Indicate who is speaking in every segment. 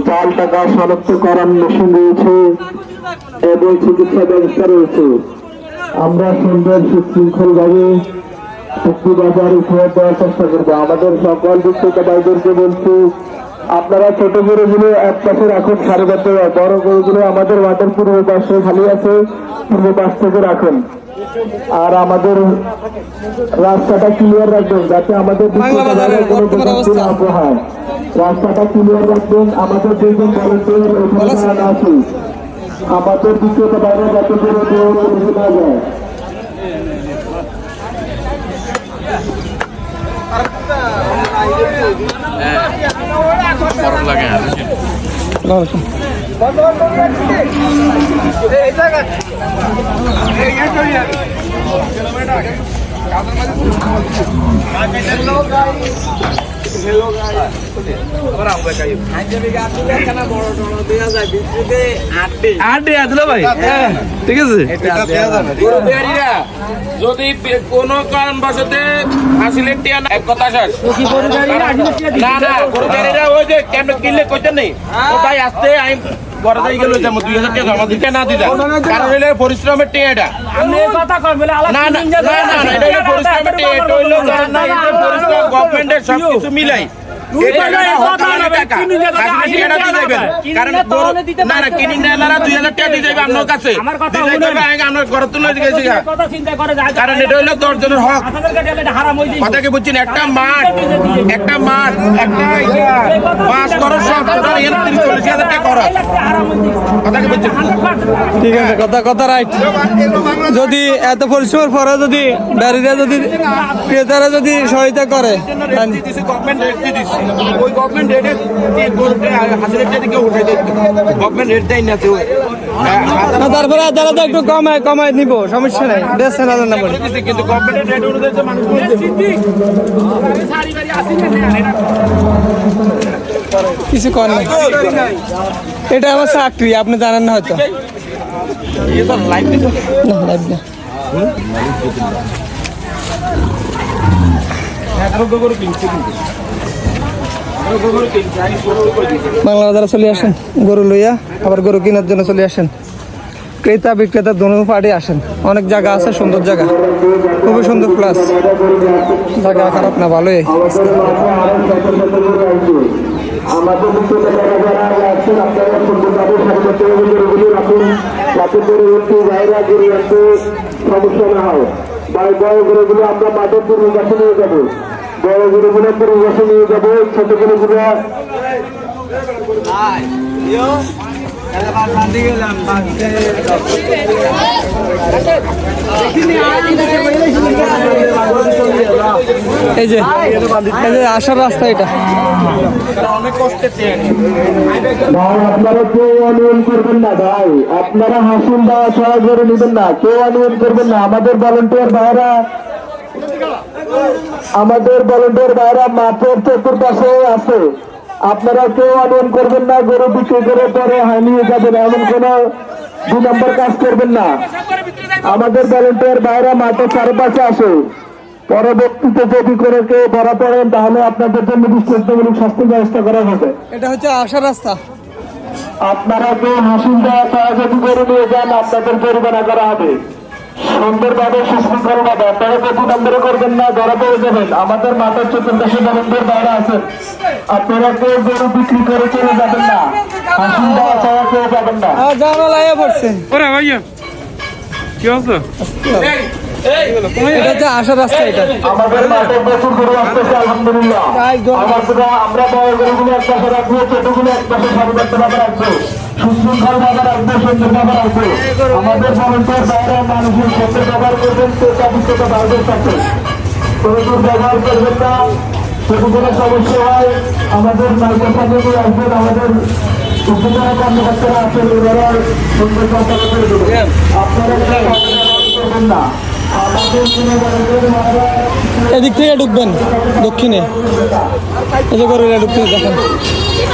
Speaker 1: জাল টাকা শনাক্ত করার মেশিন রয়েছে এবং চিকিৎসা ব্যবস্থা রয়েছে। আমরা সুন্দর সুশৃঙ্খল ভাবে চুক্তি বাজার উপহার দেওয়ার চেষ্টা করবো। আমাদের সকল বিক্রেতা ভাইদেরকে বলছি, আপনারা ছোট গরুগুলো এক পাশে রাখুন সারিবদ্ধ, বড় গরুগুলো আমাদের মাঠের পূর্ব পাশে খালি আছে, পূর্ব পাশ থেকে রাখুন। আর আমাদের রাস্তাটা ক্লিয়ার রাখবেন যাতে আমাদের না হয়। রাস্তাটা ক্লিয়ার রাখবেন। আমাদের দুইজন ভলান্টিয়ার আছে, আমাদের বিক্রেতা বাইরে যাতে করে না যায়।
Speaker 2: ঠিক আছে, যদি কোন কারণবশতে আসলে এক কথা শেষ না না গরুগাড়িরা ওই যে ক্যামেরা কিনলে কইতেন নেই তাই আসতে আমি বড় যাই গেল 2000 টাকা জমা দিতে না দিতে, কারণ হইলে পরিশ্রমের টেয়াটা না না না না এটা হইলো পরিশ্রমের টেয়া, এটা হইলো পরিশ্রম গভর্নমেন্টের সবকিছু মিলাই বুঝছেন। একটা মাঠ একটা বাস করো সব 40,000 টাকা খরচ।
Speaker 3: ঠিক আছে, কথা রাইট। যদি এত পরিশ্রমের পরে যদি ব্যারিরা যদি ক্রেতারা যদি সহায়তা করে,
Speaker 2: ওই গভর্নমেন্ট রেটে হাজারের টাকা উঠাই দেয়, গভর্নমেন্ট রেট দেয় না।
Speaker 3: তারপরে তারা তো একটু কমায় নিব, সমস্যা নাই, বেচছেন না
Speaker 2: কিন্তু গভর্নমেন্টের রেট অনুযায়ী মানুষ
Speaker 3: কিছু কর না। এটা আমার চাকরি, আপনি জানেন না হয়তো। লাইভ না বাংলা বাজারে চলে আসেন গরু লইয়া, আবার গরু কেনার জন্য চলে আসেন। ক্রেতা বিক্রেতা দোনো পার্টি আসেন। অনেক জায়গা আছে, সুন্দর জায়গা, খুবই সুন্দর প্লাস জায়গা, খারাপ না, ভালোই।
Speaker 1: আমাদের আপনারা সুন্দরভাবে সমস্যা না হয়। বড় গরুগুলো আমরা মাঠের পূর্ব পাশে নিয়ে যাবো, বড় গরুগুলো পূর্ব পাশে নিয়ে যাবো, ছোট গরুগুলো
Speaker 3: এই যে আসার রাস্তা, এটা
Speaker 2: অনেক কষ্টের
Speaker 1: ভাই, আপনারা কেউ অনিয়ম করবেন না ভাই, আপনারা হাসিল দেওয়া সহায় করে নেবেন না, কেউ অনিয়ম করবেন না। আমাদের ভলান্টিয়ার ভাইরা মাঠের চতুর্পাশে আছে, আপনারা কেউ অনিয়ম করবেন না। গরু বিক্রি করে পরে হানিয়ে যাবেন, এমন কোন 2 নম্বর কাজ করবেন না। আমাদের ভলান্টিয়ার ভাইরা মাঠের চারপাশে আসে, পরবর্তীতে যদি করে কেউ ধরা পড়েন তাহলে আপনাদের জন্য দৃষ্টান্তমূলক শাস্তির ব্যবস্থা করা হবে।
Speaker 3: এটা হচ্ছে আসার রাস্তা।
Speaker 1: আপনারা কেউ হাসিল দেওয়া ছাড়া যদি গরু নিয়ে যান আপনাদের জরিমানা করা হবে। সুন্দরভাবে সুশৃঙ্খল ভাবে আপনারা 2 নম্বরে করবেন না, ধরা পড়ে যাবেন। আমাদের মাঠের চতুর্পাশে ভলান্টিয়ার বাইরে আছেন, আপনারা কেউ গরু বিক্রি করে চলে যাবেন না, হাসিল দেওয়া ছাড়া কেউ যাবেন না।
Speaker 3: জানা লাইয়া পড়ছে,
Speaker 2: কি হচ্ছে?
Speaker 3: এটা হচ্ছে আসার রাস্তা। এটা
Speaker 1: আমাদের মাঠে প্রচুর গরু আসতেছে আলহামদুলিল্লাহ। আমরা বড় গরুগুলো এক পাশে রাখবো, ছোটগুলো এক পাশে সারিবদ্ধভাবে রাখবো, সুশৃঙ্খল ভাবে রাখবো, সুন্দরভাবে রাখবো। আমাদের ভলান্টিয়ার বাইরে মানুষের সাথে ব্যবহার করবেন, বিক্রেতা ভাইদের সাথে প্রচুর ব্যবহার করবেন না। যদি কোনো সমস্যা হয় আমাদের মাইকের সাথে আসবেন, আমাদের উপজেলা কর্মকর্তারা আছেন, ওনারা সুন্দর কথা করে দেবেন। আপনারা করবেন না।
Speaker 3: এদিক থেকে ঢুকবেন দক্ষিণে, এই যে গরুরা ঢুকতে দেখেন।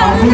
Speaker 1: আমি